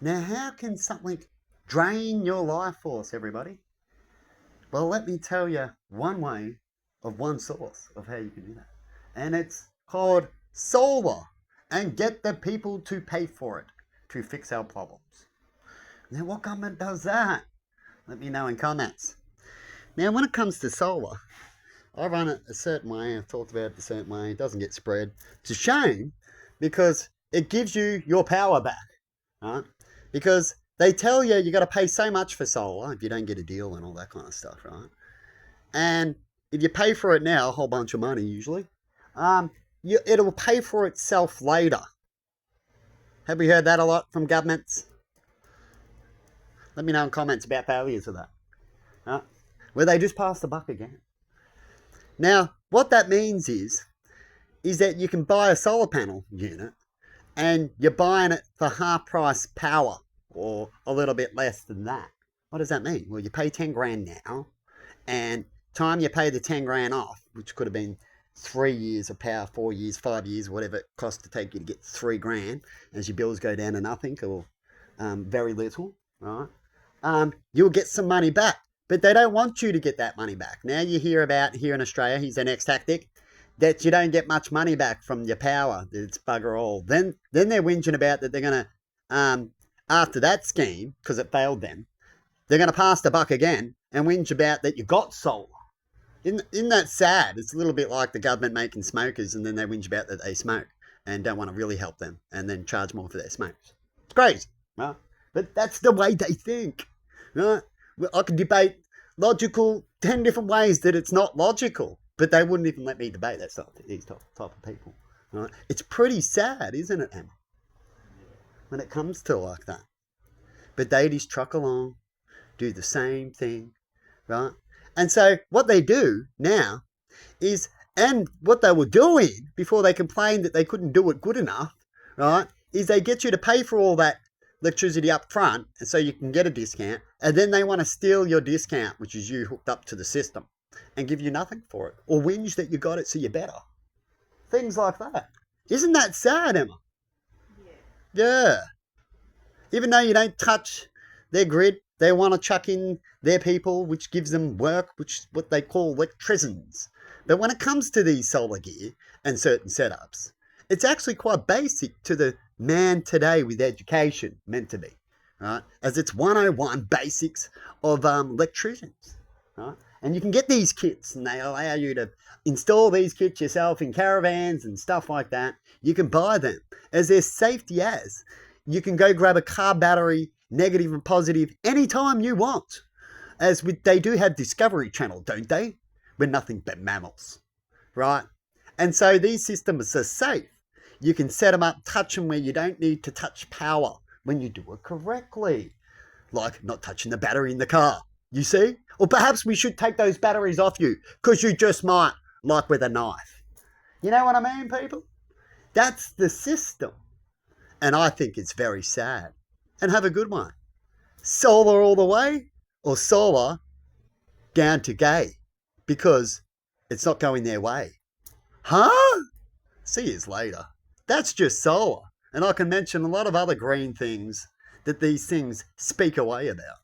Now, how can something drain your life force, everybody? Well, let me tell you one way of one source of how you can do that. And it's called solar. And get the people to pay for it to fix our problems. Now, what government does that? Let me know in comments. Now, when it comes to solar, I run it a certain way. I've talked about it a certain way. It doesn't get spread. It's a shame because it gives you your power back, right? Because they tell you you got to pay so much for solar if you don't get a deal and all that kind of stuff, right? And if you pay for it now, a whole bunch of money usually, it'll pay for itself later. Have we heard that a lot from governments? Let me know in comments about failures of that. Right? Where they just pass the buck again. Now, what that means is that you can buy a solar panel unit and you're buying it for half price power or a little bit less than that. What does that mean? Well, you pay 10 grand now, and time you pay the 10 grand off, which could have been 3 years of power, 4 years, 5 years, whatever it costs to take you to get 3 grand, as your bills go down to nothing or very little, right? You'll get some money back. But they don't want you to get that money back. Now you hear about here in Australia, here's the next tactic, that you don't get much money back from your power. That it's bugger all. Then they're whinging about that they're going to, after that scheme, because it failed them, they're going to pass the buck again and whinge about that you got solar. Isn't that sad? It's a little bit like the government making smokers and then they whinge about that they smoke and don't want to really help them and then charge more for their smokes. It's crazy, right? But that's the way they think, right? I could debate logical 10 different ways that it's not logical, but they wouldn't even let me debate that stuff, these type of people. Right? It's pretty sad, isn't it, Emma, when it comes to like that. But they just truck along, do the same thing, right? And so what they do now is, and what they were doing before they complained that they couldn't do it good enough, right, is they get you to pay for all that electricity up front and so you can get a discount, and then they want to steal your discount, which is you hooked up to the system, and give you nothing for it or whinge that you got it so you're better. Things like that. Isn't that sad, Emma? Yeah. Even though you don't touch their grid, they want to chuck in their people, which gives them work, which is what they call electricians. But when it comes to these solar gear and certain setups, it's actually quite basic to the man today with education, meant to be, right? As it's 101 basics of electricians, right? And you can get these kits and they allow you to install these kits yourself in caravans and stuff like that. You can buy them as their safety as. You can go grab a car battery, negative and positive, anytime you want. As with, they do have Discovery Channel, don't they? We're nothing but mammals, right? And so these systems are safe. You can set them up, touch them where you don't need to touch power when you do it correctly. Like not touching the battery in the car, you see? Or perhaps we should take those batteries off you because you just might, like with a knife. You know what I mean, people? That's the system. And I think it's very sad. And have a good one. Solar all the way or solar down to gay because it's not going their way. Huh? See you later. That's just solar. And I can mention a lot of other green things that these things speak away about.